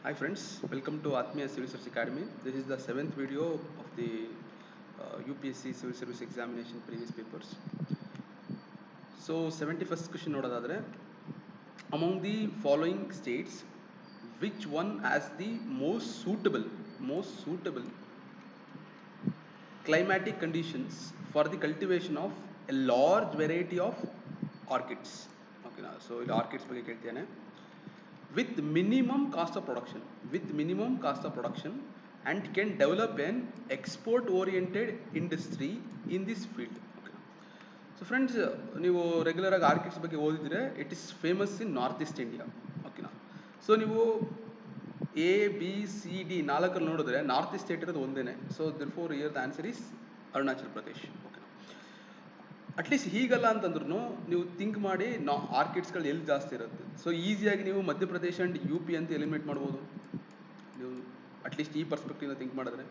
Hi friends, welcome to Atmiya Civil Service Academy. This is the 7th video of the UPSC Civil Service Examination previous papers. So 71st question nodadadre, among the following states, which one has the most suitable climatic conditions for the cultivation of a large variety of orchids? Okay, so ಇಲ್ಲಿ orchids ಬಗ್ಗೆ ಕೇಳ್ತೇನೆ. With minimum cost of production and can develop an export oriented industry in this field. Okay. So friends, ನೀವು regular ಆಗಿ orchids ಬಗ್ಗೆ ಓದಿದ್ರೆ it is famous in north east India. ಓಕೆನಾ. So ನೀವು A B C D ನಾಲ್ಕರಲ್ಲಿ ನೋಡಿದ್ರೆ north east state ಇರೋದು ಒಂದೇನೆ. So therefore here the answer is Arunachal Pradesh. ಓಕೆನಾ. ಅಟ್ಲೀಸ್ಟ್ ಹೀಗಲ್ಲ ಅಂತಂದ್ರೂ ನೀವು ಥಿಂಕ್ ಮಾಡಿ ಆರ್ಕಿಡ್ಸ್ಗಳು ಎಲ್ಲಿ ಜಾಸ್ತಿ ಇರುತ್ತೆ. ಸೊ ಈಸಿಯಾಗಿ ನೀವು ಮಧ್ಯಪ್ರದೇಶ ಅಂಡ್ ಯು ಪಿ ಅಂತ ಎಲಿಮಿನೇಟ್ ಮಾಡ್ಬೋದು. ನೀವು ಅಟ್ಲೀಸ್ಟ್ ಈ ಪರ್ಸ್ಪೆಕ್ಟಿವ್ನ ಥಿಂಕ್ ಮಾಡಿದ್ರೆ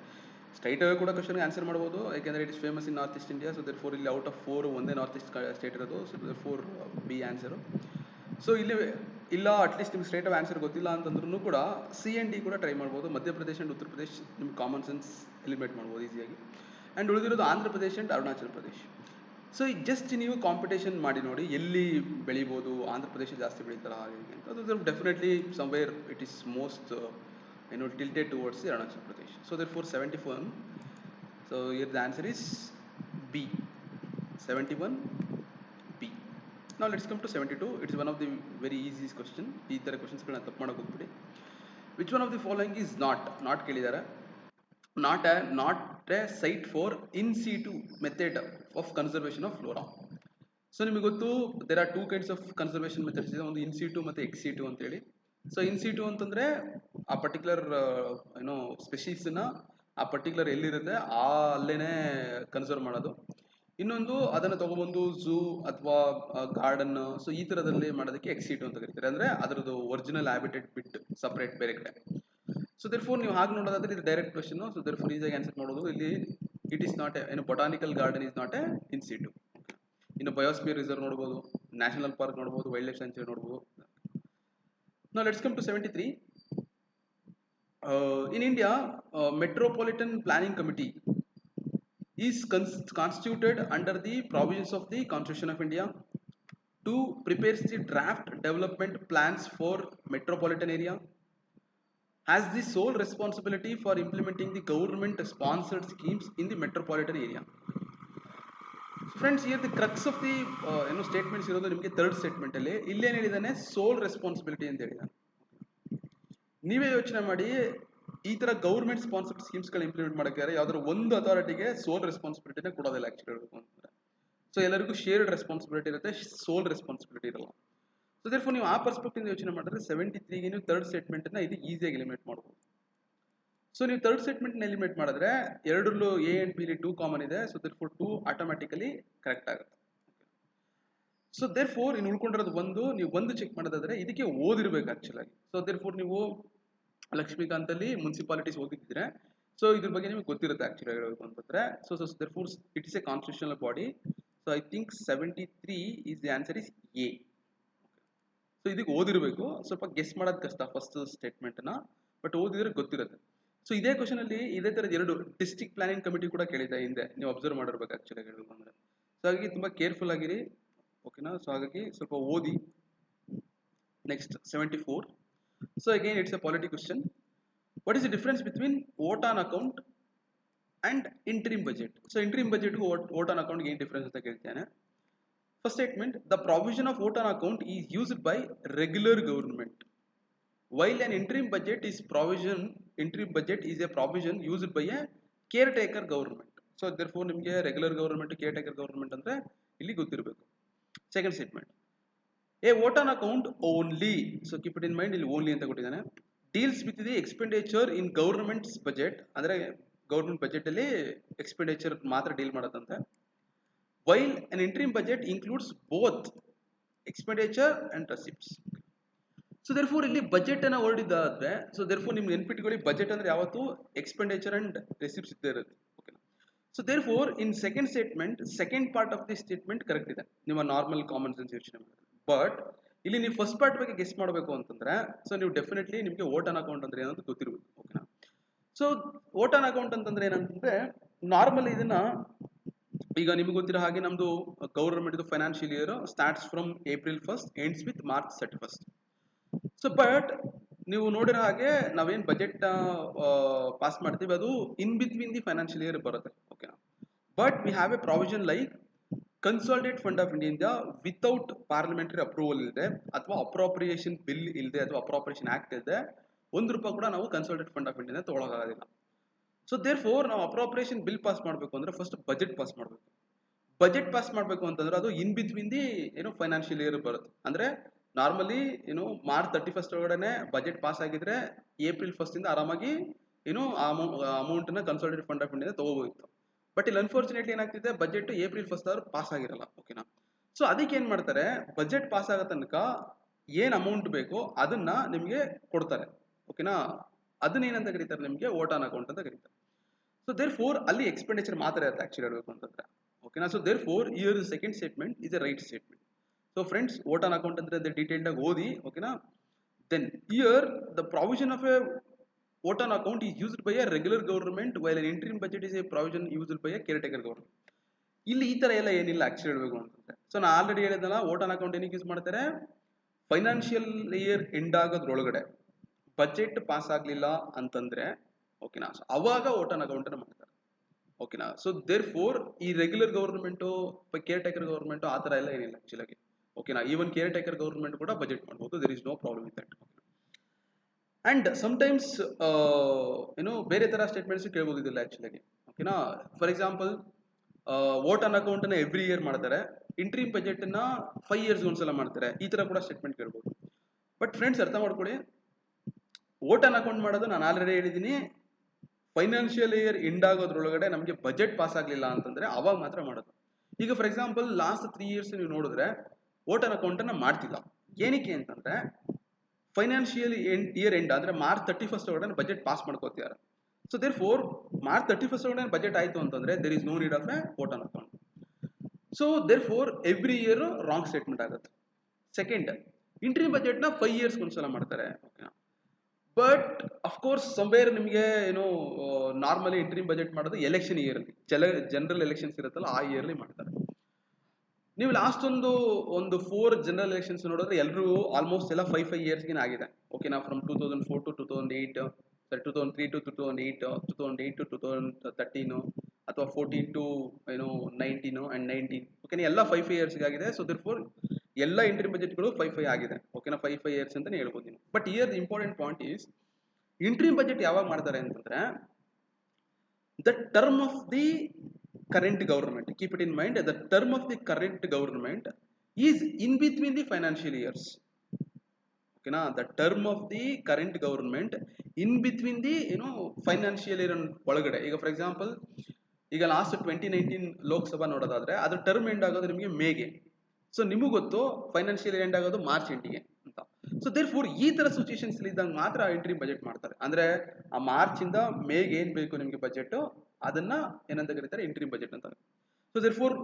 ಸ್ಟ್ರೈಟ್ ಅವೇ ಕೂಡ ಕ್ವಶನ್ಗೆ ಆನ್ಸರ್ ಮಾಡ್ಬೋದು. ಯಾಕೆಂದರೆ it is famous in north east India. So therefore ಇಲ್ಲಿ ಔಟ್ ಆಫ್ 4 ಒಂದೇ ನಾರ್ತ್ ಈಸ್ಟ್ ಸ್ಟೇಟ್ ಇರೋದು. So therefore B answer. So ಇಲ್ಲಿ ಇಲ್ಲ ಅಟ್ಲೀಸ್ಟ್ ನಿಮ್ಗೆ ಸ್ಟ್ರೈಟ್ ಆಫ್ ಆನ್ಸರ್ ಗೊತ್ತಿಲ್ಲ ಅಂತಂದ್ರೂ ಕೂಡ ಸಿ ಆ್ಯಂಡ್ ಡಿ ಕೂಡ ಟ್ರೈ ಮಾಡ್ಬೋದು. ಮಧ್ಯಪ್ರದೇಶ ಅಂಡ್ ಉತ್ತರ ಪ್ರದೇಶ್ ನಿಮ್ಗೆ ಕಾಮನ್ ಸೆನ್ಸ್ ಎಲಿಮಿನೇಟ್ ಮಾಡ್ಬೋದು ಈಸಿಯಾಗಿ. ಆ್ಯಂಡ್ ಉಳಿದಿರೋದು ಆಂಧ್ರ ಪ್ರದೇಶ್ ಅಂಡ್ ಅರುಣಾಚಲ್ ಪ್ರದೇಶ್. ಸೊ ಈಗ ಜಸ್ಟ್ ನೀವು ಕಾಂಪಿಟೇಷನ್ ಮಾಡಿ ನೋಡಿ ಎಲ್ಲಿ ಬೆಳಿಬೋದು, ಆಂಧ್ರ ಪ್ರದೇಶ ಜಾಸ್ತಿ ಬೆಳೀತಾರ ಹಾಗೆ ಅಂತ. ಅದು definitely somewhere it is most tilted towards the Arunachal Pradesh. So therefore 71. So here the answer is B. 71 B. Now let's come to 72. It's one of the very easiest question. ಈ ತರ questions ಗಳನ್ನ ತಪ್ಪು ಮಾಡೋಕೆ ಹೋಗ್ಬಿಡಿ. Which one of the following is not ಕೇಳಿದಾರೆ? Not a site for in situ method of conservation of flora. So ನಿಮಗೆ ಗೊತ್ತು there are 2 kinds of conservation methods ಇದೆ. ಒಂದು ಇನ್ ಸಿಟು ಮತ್ತು ಎಕ್ಸ್ ಸಿಟು ಅಂತೇಳಿ. ಸೊ ಇನ್ ಸಿಟು ಅಂತಂದ್ರೆ ಆ ಪರ್ಟಿಕ್ಯುಲರ್ ಸ್ಪೆಷೀಸ್ನ ಆ ಪರ್ಟಿಕ್ಯುಲರ್ ಎಲ್ಲಿರುತ್ತೆ ಅಲ್ಲೇನೆ ಕನ್ಸರ್ವ್ ಮಾಡೋದು. ಇನ್ನೊಂದು ಅದನ್ನು ತಗೊಬಂದು ಝೂ ಅಥವಾ ಗಾರ್ಡನ್, ಸೊ ಈ ಥರದಲ್ಲಿ ಮಾಡೋದಕ್ಕೆ ಎಕ್ಸ್ ಸಿಟು ಅಂತ ಕರೀತಾರೆ. ಅಂದರೆ ಅದರದ್ದು ಒರಿಜಿನಲ್ ಹ್ಯಾಬಿಟೇಟ್ ಬಿಟ್ಟು ಸಪ್ರೇಟ್ ಬೇರೆ ಕಡೆ. ಸೊ ದೇರ್ಫೋರ್ ನೀವು ಹಾಗೆ ನೋಡೋದಾದ್ರೆ ಇದು ಡೈರೆಕ್ಟ್ ಕ್ವೆಶನ್. ಸೊ ದೇರ್ಫೋರ್ ಈಸಿಯಾಗಿ ಆನ್ಸರ್ ಮಾಡೋದು. ಇಲ್ಲಿ it is not botanical garden is not a in situ. ಇನ್ನು ಬಯೋಸ್ಪಿಯರ್ ರಿಸರ್ವ್ ನೋಡ್ಬೋದು, ನ್ಯಾಷನಲ್ ಪಾರ್ಕ್ ನೋಡ್ಬೋದು, ವೈಲ್ಡ್ ಲೈಫ್ ಸ್ಯಾಂಕ್ಚುರಿ ನೋಡ್ಬೋದು. Now let's come to 73. In India, Metropolitan Planning Committee is constituted under the provisions of the Constitution of India to prepare the draft development plans for metropolitan area, has the sole responsibility for implementing the government sponsored schemes in the metropolitan area. Friends, year the crux of the statements ಇರೋದು ನಿಮಗೆ third statement ಅಲ್ಲಿ. ಇಲ್ಲೇನು ಹೇಳಿದಾನೆ? ಸೋಲ್ responsibility ಅಂತ ಹೇಳಿದಾನೆ. ನೀವೇ ಯೋಚನೆ ಮಾಡಿ, ಈ ತರ ಗೌರ್ಮೆಂಟ್ ಸ್ಪಾನ್ಸರ್ಡ್ ಸ್ಕೀಮ್ಸ್ಗಳು ಇಂಪ್ಲಿಮೆಂಟ್ ಮಾಡೋಕೆ ಯಾವ್ದಾದ್ರು ಒಂದು ಅಥಾರಿಟಿಗೆ ಸೋಲ್ ರೆಸ್ಪಾನ್ಸಿಬಿಲಿಟಿನ ಕೊಡೋದಿಲ್ಲ ಆಕ್ಚುಲಿ ಹೇಳ್ಬೇಕು ಅಂತಂದ್ರೆ. ಸೊ ಎಲ್ಲರಿಗೂ ಶೇರ್ಡ್ ರೆಸ್ಪಾನ್ಸಿಬಿಲಿಟಿ ಇರುತ್ತೆ, ಸೋಲ್ ರೆಸ್ಪಾನ್ಸಿಬಿಲಿಟಿ ಇರಲ್ಲ. ಸೊ ದೇರ್ಫೋರ್ ನೀವು ಆ ಪರ್ಸ್ಪೆಕ್ಟಿವ್ ಯೋಚನೆ ಮಾಡಿದ್ರೆ 73ಗೆ ನೀವು ಥರ್ಡ್ ಸ್ಟೇಟ್ಮೆಂಟ್ನ ಇದು ಈಸಿಯಾಗಿ ಎಲಿಮಿನೇಟ್ ಮಾಡ್ಬೋದು. ಸೊ ನೀವು ಥರ್ಡ್ ಸ್ಟೇಟ್ಮೆಂಟ್ ಎಲಿಮಿನೇಟ್ ಮಾಡಿದ್ರೆ ಎರಡರಲ್ಲೂ ಎ ಅಂಡ್ ಬಿ ಲಿ 2 ಕಾಮನ್ ಇದೆ. ಸೊ ದೇರ್ಫೋರ್ 2 ಆಟೋಮ್ಯಾಟಿಕಲಿ ಕರೆಕ್ಟ್ ಆಗುತ್ತೆ. ಸೊ ದೇರ್ಫೋರ್ ಇನ್ನು ಉಳ್ಕೊಂಡಿರೋದು ಒಂದು. ನೀವು ಒಂದು ಚೆಕ್ ಮಾಡೋದಾದ್ರೆ ಇದಕ್ಕೆ ಓದಿರ್ಬೇಕು ಆಕ್ಚುಲ್ ಆಗಿ. ಸೊ ದೇರ್ಫೋರ್ ನೀವು ಲಕ್ಷ್ಮೀಕಾಂತ್ ಅಲ್ಲಿ ಮುನ್ಸಿಪಾಲಿಟೀಸ್ ಓದಿದ್ರೆ ಸೊ ಇದ್ರ ಬಗ್ಗೆ ನಿಮಗೆ ಗೊತ್ತಿರುತ್ತೆ ಆಕ್ಚುಲಿ ಹೇಳಬೇಕು ಅಂತಂದ್ರೆ. So therefore it is A constitutional body. So I think 73 is the answer is A. So ಇದಕ್ಕೆ ಓದಿರ್ಬೇಕು. ಸ್ವಲ್ಪ ಗೆಸ್ ಮಾಡೋದು ಕಷ್ಟ ಫಸ್ಟ್ ಸ್ಟೇಟ್ಮೆಂಟ್ನ, ಬಟ್ ಓದಿದ್ರೆ ಗೊತ್ತಿರುತ್ತೆ. ಸೊ ಇದೇ ಕ್ವಶನ್ ಅಲ್ಲಿ ಇದೇ ತರದ 2 ಡಿಸ್ಟ್ರಿಕ್ಟ್ ಪ್ಲಾನಿಂಗ್ ಕಮಿಟಿ ಕೂಡ ಕೇಳಿದೆ ಹಿಂದೆ, ನೀವು ಅಬ್ಸರ್ವ್ ಮಾಡಿರ್ಬೇಕು ಆಕ್ಚುಲಿ ಹೇಳಬೇಕು ಅಂದ್ರೆ. ಸೊ ಹಾಗಾಗಿ ತುಂಬಾ ಕೇರ್ಫುಲ್ ಆಗಿರಿ, ಓಕೆನಾ. ಸೊ ಹಾಗಾಗಿ ಸ್ವಲ್ಪ ಓದಿ. Next 74. So again it's A polity question. What is the difference between vote on account and interim budget? So interim budget vote on account ಏನು ಡಿಫರೆನ್ಸ್ ಅಂತ ಕೇಳ್ತೇನೆ. First statement, the provision of vote on account is used by regular government, while an interim budget is a provision used by a caretaker government. So therefore ನಿಮಗೆ regular government, caretaker government ಅಂದ್ರೆ ಇಲ್ಲಿ ಗೊತ್ತಿರಬೇಕು. Second statement, a vote on account only, so keep it in mind, ಇಲ್ಲಿ only ಅಂತ ಕೊಟ್ಟಿದ್ದಾನೆ, deals with the expenditure in government's budget, ಅಂದ್ರೆ government budget ಅಲ್ಲಿ expenditure ಮಾತ್ರ ಡೀಲ್ ಮಾಡುತ್ತಂತೆ. while an interim budget includes both expenditure and receipts. So therefore ಇಲ್ಲಿ budget ಅನ್ನ ಹೊರಡಿದ್ದಾದ್ರೆ, ಸೊ ದೇರ್ಫೋರ್ ನಿಮ್ಗೆ ನೆನ್ಪಿಟ್ಕೊಳ್ಳಿ, ಬಜೆಟ್ ಅಂದ್ರೆ ಯಾವತ್ತು ಎಕ್ಸ್ಪೆಂಡಿಚರ್ ಅಂಡ್ ರೆಸಿಪ್ಟ್ಸ್ ಇದ್ದೇ ಇರುತ್ತೆ. ಓಕೆನಾ. So therefore in second statement, second part of the statement correct ಇದೆ ನಿಮ್ಮ ನಾರ್ಮಲ್ ಕಾಮನ್ ಸೆನ್ಸ್ ಯೋಚನೆ ಮಾಡಿದ್ರೆ. ಬಟ್ ಇಲ್ಲಿ ನೀವು ಫಸ್ಟ್ ಪಾರ್ಟ್ ಬಗ್ಗೆ ಗೆಸ್ ಮಾಡಬೇಕು ಅಂತಂದ್ರೆ ಸೊ ನೀವು ಡೆಫಿನೆಟ್ಲಿ ನಿಮಗೆ ವೋಟ್ ಆನ್ ಅಕೌಂಟ್ ಅಂದ್ರೆ ಏನಂತ ಗೊತ್ತಿರಬೇಕು. ಓಕೆನಾ. ಸೊ ವೋಟ್ ಆನ್ ಅಕೌಂಟ್ ಅಂತಂದ್ರೆ ಏನಂತಂದ್ರೆ ನಾರ್ಮಲ್ ಇದನ್ನ ಈಗ ನಿಮ್ಗೆ ಗೊತ್ತಿರೋ ಹಾಗೆ ನಮ್ದು government financial year starts from April 1st ends with March 31st. So but ನೀವು ನೋಡಿರೋ ಹಾಗೆ ನಾವೇನ್ ಬಜೆಟ್ ಪಾಸ್ ಮಾಡ್ತೀವಿ ಅದು in between the financial year ಬರುತ್ತೆ. ಓಕೆನಾ. But we have A provision like consolidate fund of India without parliamentary approval ಇಲ್ಲದೆ ಅಥವಾ ಅಪ್ರೋಪ್ರಿಯೇಷನ್ ಬಿಲ್ ಇಲ್ಲದೆ ಅಥವಾ ಅಪ್ರೋಪ್ರಿಯೇಷನ್ ಆಕ್ಟ್ ಇಲ್ಲದೆ ₹1 ಕೂಡ ನಾವು ಕನ್ಸಾಲಿಡೇಟ್ ಫಂಡ್ ಆಫ್ ಇಂಡಿಯಾ ತಗೊಳಕಾಗೋದಿಲ್ಲ. ಸೊ ದೇರ್ ಫೋರ್ ನಾವು ಅಪ್ರೋಪ್ರಿಯೇಷನ್ ಬಿಲ್ ಪಾಸ್ ಮಾಡಬೇಕು ಅಂದ್ರೆ ಫಸ್ಟ್ ಬಜೆಟ್ ಪಾಸ್ ಮಾಡಬೇಕು. ಬಜೆಟ್ ಪಾಸ್ ಮಾಡಬೇಕು ಅಂತಂದ್ರೆ ಅದು in between the financial year ಬರುತ್ತೆ. ಅಂದ್ರೆ ನಾರ್ಮಲಿ March 31st ಒಳಗಡೆ ಬಜೆಟ್ ಪಾಸ್ ಆಗಿದ್ರೆ April 1st ಇಂದ ಆರಾಮಾಗಿ ಅಮೌಂಟ್ ನ ಕನ್ಸಾಲಿಡೇಟ್ ಫಂಡ್ ಆಫ್ ಇಂಡಿಯಾ ತಗೋಬೋದಿತ್ತು. ಬಟ್ ಇಲ್ಲಿ ಅನ್ಫಾರ್ಚುನೇಟ್ಲಿ ಏನಾಗ್ತಿದೆ ಬಜೆಟ್ April 1st ಆದ್ರೂ ಪಾಸ್ ಆಗಿರಲ್ಲ. ಓಕೆನಾ. ಸೊ ಅದಕ್ಕೆ ಏನ್ ಮಾಡ್ತಾರೆ ಬಜೆಟ್ ಪಾಸ್ ಆಗೋ ತನಕ ಏನ್ ಅಮೌಂಟ್ ಬೇಕೋ ಅದನ್ನ ನಿಮ್ಗೆ ಕೊಡ್ತಾರೆ. ಓಕೆನಾ. ಅದನ್ನ ಏನಂತ ಕರೀತಾರೆ ನಿಮ್ಗೆ ವೋಟ್ ಆನ್ ಅಕೌಂಟ್ ಅಂತ ಕರೀತಾರೆ. ಸೊ ದೇರ್ ಫೋರ್ ಅಲ್ಲಿ ಎಕ್ಸ್ಪೆಂಡಿಚರ್ ಮಾತ್ರ ಇರುತ್ತೆ ಆಕ್ಚುಲಿ ಹೇಳ್ಬೇಕು ಅಂತಂದ್ರೆ. ಓಕೆನಾ. So therefore here second statement is a right statement. So friends vote on account ಅಂದ್ರೆ ಡೀಟೇಲ್ಡ್ ಆಗಿ ಓದಿ. ಓಕೆನಾ. Then here the provision of a vote on account is used by a regular government while an interim budget is a provision used by a caretaker government. ಇಲ್ಲಿ ಈ ತರ ಎಲ್ಲ ಏನಿಲ್ಲ actually ಹೇಳ್ಬೇಕು ಅಂತಂದ್ರೆ. ಸೊ ನಾ ಆಲ್ರೆಡಿ ಹೇಳಿದ್ನಲ್ಲ ವೋಟ್ ಆನ್ ಅಕೌಂಟ್ ಏನಕ್ಕೆ ಯೂಸ್ ಮಾಡ್ತಾರೆ ಫೈನಾನ್ಷಿಯಲ್ ಇಯರ್ ಎಂಡ್ ಆಗೋದ್ರೊಳಗಡೆ ಬಜೆಟ್ ಪಾಸ್ ಆಗ್ಲಿಲ್ಲ ಅಂತಂದ್ರೆ ಓಕೆನಾ ಅವಾಗ ವೋಟ್ ಆನ್ ಅಕೌಂಟ್ ಅನ್ನ ಮಾಡ್ತಾರೆ. ಓಕೆನಾ. ಸೊ ದೇರ್ ಫೋರ್ ಈ regular government caretaker government ಆ ತರ ಎಲ್ಲ ಏನಿಲ್ಲ ಆಕ್ಚುಲಿ. ಓಕೆನಾ. ಈವನ್ ಕೇರ್ ಟೇಕರ್ ಗವರ್ಮೆಂಟ್ ಕೂಡ ಬಜೆಟ್ ಮಾಡಬಹುದು. There is no problem with that. And sometimes ಬೇರೆ ತರ ಸ್ಟೇಟ್ಮೆಂಟ್ಸ್ ಕೇಳಬಹುದು ಇದಿಲ್ಲ ಆಕ್ಚುಲಿ. ಓಕೆನಾ. For example vote on account ನ ಎವ್ರಿ ಇಯರ್ ಮಾಡ್ತಾರೆ, ಇಂಟ್ರೀಮ್ ಬಜೆಟ್ ನ 5 years ಒಂದ್ಸಲ ಮಾಡ್ತಾರೆ. ಈ ತರ ಕೂಡ ಸ್ಟೇಟ್ಮೆಂಟ್ ಕೇಳಬಹುದು. ಬಟ್ ಫ್ರೆಂಡ್ಸ್ ಅರ್ಥ ಮಾಡ್ಕೊಳ್ಳಿ, ವೋಟ್ ಆನ್ ಅಕೌಂಟ್ ಮಾಡೋದು ನಾನು ಆಲ್ರೆಡಿ ಹೇಳಿದೀನಿ ಫೈನಾನ್ಷಿಯಲ್ ಇಯರ್ ಎಂಡ್ ಆಗೋದ್ರೊಳಗಡೆ ನಮಗೆ ಬಜೆಟ್ ಪಾಸ್ ಆಗ್ಲಿಲ್ಲ ಅಂತಂದ್ರೆ ಅವಾಗ ಮಾತ್ರ ಮಾಡೋದು. ಈಗ ಫಾರ್ ಎಕ್ಸಾಂಪಲ್ ಲಾಸ್ಟ್ 3 years ನೀವು ನೋಡಿದ್ರೆ ವೋಟ್ ಆನ್ ಅಕೌಂಟ್ ಅನ್ನ ಮಾಡ್ತಿಲ್ಲ. ಏನಕ್ಕೆ ಅಂತಂದ್ರೆ ಫೈನಾನ್ಷಿಯಲ್ ಇಯರ್ ಎಂಡ್ ಅಂದ್ರೆ March 31st ಒಳಗಡೆ ಬಜೆಟ್ ಪಾಸ್ ಮಾಡ್ಕೋತಿದ್ದಾರೆ. So therefore March 31st ಒಳಗಡೆ ಬಜೆಟ್ ಆಯ್ತು ಅಂತಂದ್ರೆ there is no need of a vote on account. So therefore every year wrong statement ಆಗುತ್ತೆ. ಸೆಕೆಂಡ್, ಇಂಟ್ರಿ ಬಜೆಟ್ ನ 5 years ಒಂದ್ಸಲ ಮಾಡ್ತಾರೆ. ಬಟ್ ಅಫ್ಕೋರ್ಸ್ ಸಮ್ವೇರ್ ನಿಮಗೆ normally interim budget ಮಾಡೋದು election year ಅಲ್ಲಿ ಜನರಲ್ ಎಲೆಕ್ಷನ್ಸ್ ಇರುತ್ತಲ್ಲ ಆ ಇಯರ್ಲಿ ಮಾಡ್ತಾರೆ. ನೀವು ಲಾಸ್ಟ್ ಒಂದು 4 ಜನರಲ್ ಎಲೆಕ್ಷನ್ಸ್ ನೋಡಿದ್ರೆ ಎಲ್ಲರೂ ಆಲ್ಮೋಸ್ಟ್ ಎಲ್ಲ 5 years ಆಗಿದೆ. ಓಕೆನಾ. ಫ್ರಮ್ 2004 to 2008, 2003 to 2008, 2008 to 2013 ಅಥವಾ 14 to 19 and 19. ಓಕೆನಾ. ಎಲ್ಲ 5 years ಆಗಿದೆ. ಸೊ ದೇರ್ ಫೋರ್ ಎಲ್ಲ ಇಂಟ್ರಿ ಬಜೆಟ್ಗಳು 5 ಆಗಿದೆ. ಓಕೆನಾ. 5 years ಅಂತಾನೆ ಹೇಳ್ಬೋದು ನೀವು. But here the important point is interim budget ಯಾವಾಗ ಮಾಡ್ತಾರೆ ಅಂತಂದ್ರೆ the term of the current government, keep it in mind, the term of the current government is in between the financial years. Okay na, the term of the current government in between the financial year ಒಳಗಡೆ. ಈಗ for example ಈಗ last 2019 Lok Sabha ನೋಡೋದಾದ್ರೆ ಅದ್ರ term end ಆಗೋದು ನಿಮಗೆ ಮೇಗೆ. So ನಿಮಗೂ ಗೊತ್ತು financial end ಆಗೋದು ಮಾರ್ಚ್ ಎಂಡಿಗೆ ಅಂತ. ಸೊ ದೇರ್ ಫೋರ್ ಈ ತರ ಸಿಚುಯೇಷನ್ಸ್ ಇದ್ದಾಗ ಮಾತ್ರ ಇಂಟ್ರಿ ಬಜೆಟ್ ಮಾಡ್ತಾರೆ. ಅಂದ್ರೆ ಆ ಮಾರ್ಚ್ ಇಂದ ಮೇಗೆ ಏನ್ ಬೇಕು ನಿಮ್ಗೆ ಬಜೆಟ್ ಅದನ್ನ ಏನಂತ ಕರೀತಾರೆ ಇಂಟ್ರಿಮ್ ಬಜೆಟ್ ಅಂತ. ಸೊ ದೇರ್ ಫೋರ್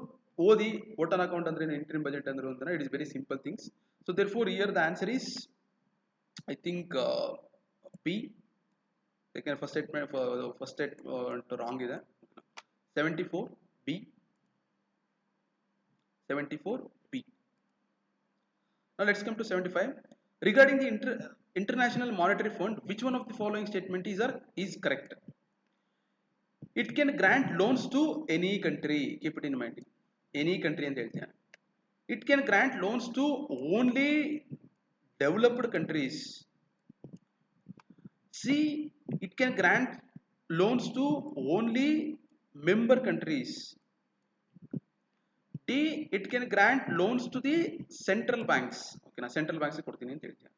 ಓದಿ ವೋಟ್ ಆನ್ ಅಕೌಂಟ್ ಅಂದ್ರೆ ಇಂಟ್ರಿಮ್ ಬಜೆಟ್ ಅಂದ್ರೆ ಅಂತ it is very simple things. So therefore here the answer is I think B. ಯಾಕಂದ್ರೆ ಫಸ್ಟ್ ಸ್ಟೇಟ್ಮೆಂಟ್ ರಾಂಗ್ ಇದೆ. 74 B. 74 B. Now let's come to 75. Regarding the International Monetary Fund, which one of the following statement is correct? It can grant loans to any country. Keep it in mind. Any country and it can grant loans to only developed countries. C. It can grant loans to only member countries. D. It can grant loans to the central banks. Okay, na central banks ಕೊಡ್ತೀನಿ ಅಂತ ಹೇಳ್ತೀನಿ.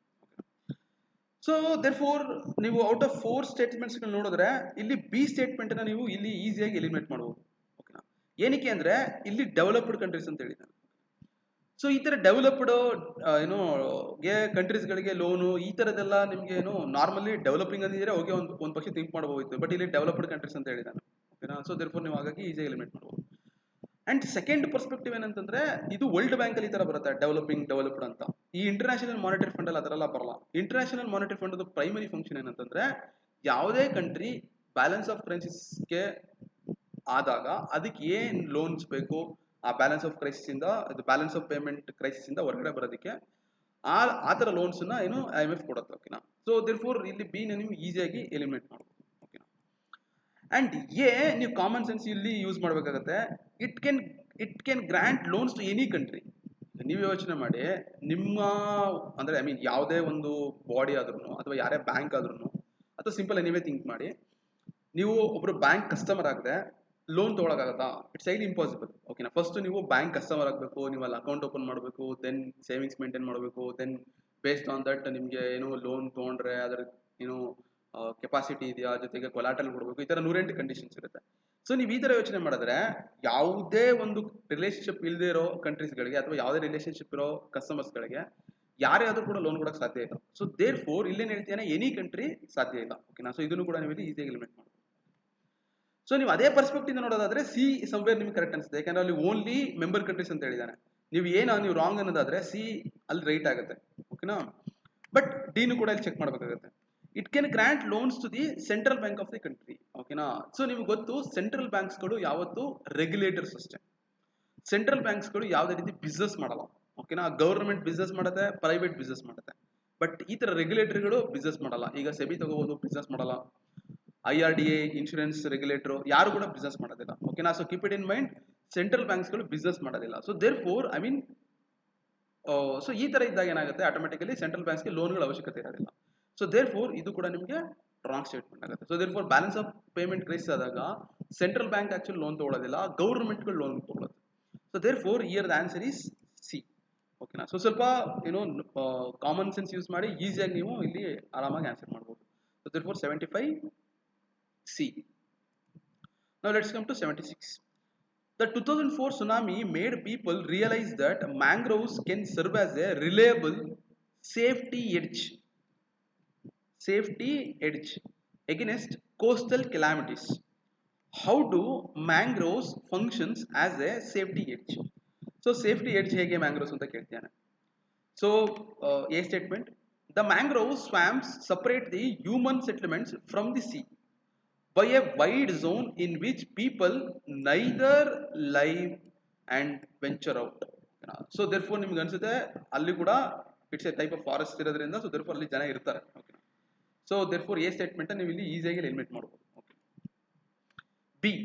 So there four ನೀವು out of 4 statements ನೋಡಿದ್ರೆ ಇಲ್ಲಿ B statement ನ ನೀವು ಇಲ್ಲಿ ಈಸಿಯಾಗಿ ಎಲಿಮಿನೇಟ್ ಮಾಡಬಹುದು. ಓಕೆನಾ. ಏನಕ್ಕೆ ಅಂದ್ರೆ ಇಲ್ಲಿ ಡೆವಲಪ್ಡ್ ಕಂಟ್ರೀಸ್ ಅಂತ ಹೇಳಿದ್ದಾನೆ. ಸೊ ಈ ತರ ಡೆವಲಪ್ಡ್ ಕಂಟ್ರೀಸ್ ಗಳಿಗೆ ಲೋನು ಈ ತರದೆಲ್ಲ ನಿಮ್ಗೆ ನಾರ್ಮಲಿ ಡೆವಲಪಿಂಗ್ ಅಂದಿದ್ರೆ ಓಕೆ ಒಂದ್ ಪಕ್ಷ ಥಿಂಕ್ ಮಾಡಬಹುದು. ಬಟ್ ಇಲ್ಲಿ ಡೆವಲಪ್ಡ್ ಕಂಟ್ರೀಸ್ ಅಂತ ಹೇಳಿದ್ದಾನೆ. ಓಕೆನಾ. ಸೊ ದೇರ್ ಫೋರ್ ನೀವು ಹಾಗಾಗಿ ಈಸಿಯಾಗಿ ಎಲಿಮಿನೇಟ್ ಮಾಡಬಹುದು. ಅಂಡ್ ಸೆಕೆಂಡ್ ಪರ್ಸ್ಪೆಕ್ಟಿವ್ ಏನಂತಂದ್ರೆ ಇದು ವರ್ಲ್ಡ್ ಬ್ಯಾಂಕ್ ಅಲ್ಲಿ ಈ ತರ ಬರುತ್ತೆ ಡೆವಲಪಿಂಗ್ ಡೆವಲಪ್ಡ್ ಅಂತ. ಈ ಇಂಟರ್ನ್ಯಾಷನಲ್ ಮಾನಿಟರಿ ಫಂಡ್ ಅಲ್ಲಿ ಅದರೆಲ್ಲ ಬರಲ್ಲ. International monetary fund primary function ಏನಂತಂದ್ರೆ ಯಾವುದೇ ಕಂಟ್ರಿ ಬ್ಯಾಲೆನ್ಸ್ ಆಫ್ ಕ್ರೈಸಿಸ್ಗೆ ಆದಾಗ ಅದಕ್ಕೆ ಏನ್ ಲೋನ್ಸ್ ಬೇಕು ಆ ಬ್ಯಾಲೆನ್ಸ್ ಆಫ್ ಕ್ರೈಸಿಸ್ ಇಂದ ಬ್ಯಾಲೆನ್ಸ್ ಆಫ್ ಪೇಮೆಂಟ್ ಕ್ರೈಸಿಸ್ ಇಂದ ಹೊರಗಡೆ ಬರೋದಕ್ಕೆ ಆ ತರ ಲೋನ್ಸ್ ನ ಏನು IMF ಕೊಡುತ್ತೆ. ಓಕೆನಾ. ಸೊ ದೇರ್ಫೋರ್ ಇಲ್ಲಿ ಬಿ ನಿಮ್ಗೆ ಈಸಿಯಾಗಿ ಎಲಿಮಿನೇಟ್ ಮಾಡ್ಬೋದು. ಓಕೆನಾ. ಅಂಡ್ ಎ ನೀವು ಕಾಮನ್ ಸೆನ್ಸ್ ಇಲ್ಲಿ ಯೂಸ್ ಮಾಡಬೇಕಾಗತ್ತೆ. It can grant loans to any country. ನೀವು ಯೋಚನೆ ಮಾಡಿ, ನಿಮ್ಮ ಅಂದ್ರೆ ಐ ಮೀನ್ ಯಾವುದೇ ಒಂದು ಬಾಡಿ ಆದ್ರೂ ಅಥವಾ ಯಾರೇ ಬ್ಯಾಂಕ್ ಆದ್ರೂ ಅಥವಾ ಸಿಂಪಲ್ ನೀವೇ ಥಿಂಕ್ ಮಾಡಿ, ನೀವು ಒಬ್ರು ಬ್ಯಾಂಕ್ ಕಸ್ಟಮರ್ ಆಗದೆ ಲೋನ್ ತೊಗೊಳಕಾಗತ್ತಾ? It's highly impossible. ಓಕೆನಾ. ಫಸ್ಟ್ ನೀವು ಬ್ಯಾಂಕ್ ಕಸ್ಟಮರ್ ಆಗಬೇಕು, ನೀವು ಅಲ್ಲಿ ಅಕೌಂಟ್ ಓಪನ್ ಮಾಡಬೇಕು, ದೆನ್ ಸೇವಿಂಗ್ಸ್ ಮೇಂಟೈನ್ ಮಾಡಬೇಕು, ದೆನ್ ಬೇಸ್ಡ್ ಆನ್ ದಟ್ ನಿಮಗೆ ಏನು ಲೋನ್ ತೊಗೊಂಡ್ರೆ ಅದರ ಏನು ಕೆಪಾಸಿಟಿ ಇದೆಯಾ, ಜೊತೆಗೆ ಕೊಲಾಟಲ್ ಕೊಡಬೇಕು, ಈ ತರ 108 ಕಂಡೀಷನ್ಸ್ ಇರುತ್ತೆ. ಸೊ ನೀವು ಈ ತರ ಯೋಚನೆ ಮಾಡಿದ್ರೆ ಯಾವುದೇ ಒಂದು ರಿಲೇಶನ್ಶಿಪ್ ಇಲ್ಲದೆ ಇರೋ ಕಂಟ್ರೀಸ್ಗಳಿಗೆ ಅಥವಾ ಯಾವುದೇ ರಿಲೇಶನ್ಶಿಪ್ ಇರೋ ಕಸ್ಟಮರ್ಸ್ಗಳಿಗೆ ಯಾರೇ ಆದ್ರೂ ಕೂಡ ಲೋನ್ ಕೊಡಕ್ಕೆ ಸಾಧ್ಯ ಇಲ್ಲ. ಸೊ ದೇರ್ ಫೋರ್ ಇಲ್ಲೇನು ಹೇಳ್ತೇನೆ, ಎನಿ ಕಂಟ್ರಿ ಸಾಧ್ಯ ಇಲ್ಲ. ಓಕೆನಾ. ಸೊ ಇದನ್ನು ಕೂಡ ನೀವು ಈಸಿಯಾಗಿ ಎಲಿಮಿನೇಟ್ ಮಾಡ್ಬೋದು. ಸೊ ನೀವು ಅದೇ ಪರ್ಸ್ಪೆಕ್ಟಿವ್ ನೋಡೋದಾದ್ರೆ ಸಿ ಸಂವೇರ್ ನಿಮ್ಗೆ ಕರೆಕ್ಟ್ ಅನ್ಸುತ್ತೆ, ಯಾಕಂದ್ರೆ ಅಲ್ಲಿ ಓನ್ಲಿ ಮೆಂಬರ್ ಕಂಟ್ರೀಸ್ ಅಂತ ಹೇಳಿದಾನೆ. ನೀವು ರಾಂಗ್ ಅನ್ನೋದಾದ್ರೆ ಸಿ ಅಲ್ಲಿ ರೈಟ್ ಆಗುತ್ತೆ. ಓಕೆನಾ. ಬಟ್ ಡಿನು ಕೂಡ ಇಲ್ಲಿ ಚೆಕ್ ಮಾಡಬೇಕಾಗುತ್ತೆ. It can grant loans to the central bank of the country. ಓಕೆನಾ. ಸೊ ನಿಮ್ಗೆ ಗೊತ್ತು ಸೆಂಟ್ರಲ್ ಬ್ಯಾಂಕ್ಸ್ಗಳು ಯಾವತ್ತು ರೆಗ್ಯುಲೇಟರ್ಸ್ ಅಷ್ಟೇ. ಸೆಂಟ್ರಲ್ ಬ್ಯಾಂಕ್ಸ್ಗಳು ಯಾವುದೇ ರೀತಿ ಬಿಸ್ನೆಸ್ ಮಾಡಲ್ಲ. ಓಕೆನಾ. ಗವರ್ಮೆಂಟ್ ಬಿಸ್ನೆಸ್ ಮಾಡುತ್ತೆ, ಪ್ರೈವೇಟ್ ಬಿಸ್ನೆಸ್ ಮಾಡುತ್ತೆ, ಬಟ್ ಈ ತರ ರೆಗ್ಯುಲೇಟರ್ಗಳು ಬಿಸ್ನೆಸ್ ಮಾಡಲ್ಲ. ಈಗ ಸೆಬಿ ತಗೋಬಹುದು, ಬಿಸ್ನೆಸ್ ಮಾಡಲ್ಲ. IRDA ಇನ್ಶೂರೆನ್ಸ್ ರೆಗ್ಯುಲೇಟರ್ ಯಾರು ಕೂಡ ಬಿಸ್ನೆಸ್ ಮಾಡೋದಿಲ್ಲ. ಓಕೆನಾ. So keep it in mind, central ಬ್ಯಾಂಕ್ಸ್ಗಳು ಬಿಸ್ನೆಸ್ ಮಾಡೋದಿಲ್ಲ. So therefore I mean so ಈ ತರ ಇದ್ದಾಗ ಏನಾಗುತ್ತೆ, ಆಟೋಮೆಟಿಕಲಿ ಸೆಂಟ್ರಲ್ ಬ್ಯಾಂಕ್ಸ್ಗೆ ಲೋನ್ಗಳ ಅವಶ್ಯಕತೆ ಇರೋದಿಲ್ಲ. ಸೊ ದೇರ್ ಫೋರ್ ಇದು ಕೂಡ ನಿಮಗೆ ರಾಂಗ್ ಸ್ಟೇಟ್ಮೆಂಟ್ ಆಗುತ್ತೆ. So therefore balance of payment crisis ಆದಾಗ ಸೆಂಟ್ರಲ್ ಬ್ಯಾಂಕ್ ಆಕ್ಚುಲಿ ಲೋನ್ ತಗೊಳ್ಳೋದಿಲ್ಲ, ಗೌರ್ಮೆಂಟ್ಗಳು ಲೋನ್ ತಗೊಳ್ಳೋದು. So therefore here the answer is C. ಓಕೆನಾ. ಸೊ ಸ್ವಲ್ಪ ಏನೋ ಕಾಮನ್ ಸೆನ್ಸ್ ಯೂಸ್ ಮಾಡಿ ಈಸಿಯಾಗಿ ನೀವು ಇಲ್ಲಿ ಆರಾಮಾಗಿ ಆನ್ಸರ್ ಮಾಡ್ಬೋದು. So therefore 75 C. Now let's come to 76. The 2004 tsunami made people realize that mangroves can serve as a reliable safety edge against coastal calamities. How do mangroves functions as a safety edge? So safety edge ಹೇಗೆ mangroves ಅಂತ ಕೇಳ್ತಿಯಾನೆ. So A statement, the mangrove swamps separate the human settlements from the sea by a wide zone in which people neither live and venture out. So therefore ನಿಮ್ಗೆ ಅನ್ಸುತ್ತೆ ಅಲ್ಲಿ ಕೂಡ it's A type of forest ಇರೋದ್ರಿಂದ so therefore ಅಲ್ಲಿ ಜನ ಇರ್ತಾರೆ. Okay. So therefore A statement ನೀವು ಇಲ್ಲಿ ಈಸಿಯಾಗಿ ಎಲಿಮಿನೇಟ್ ಮಾಡಬಹುದು. Okay. B,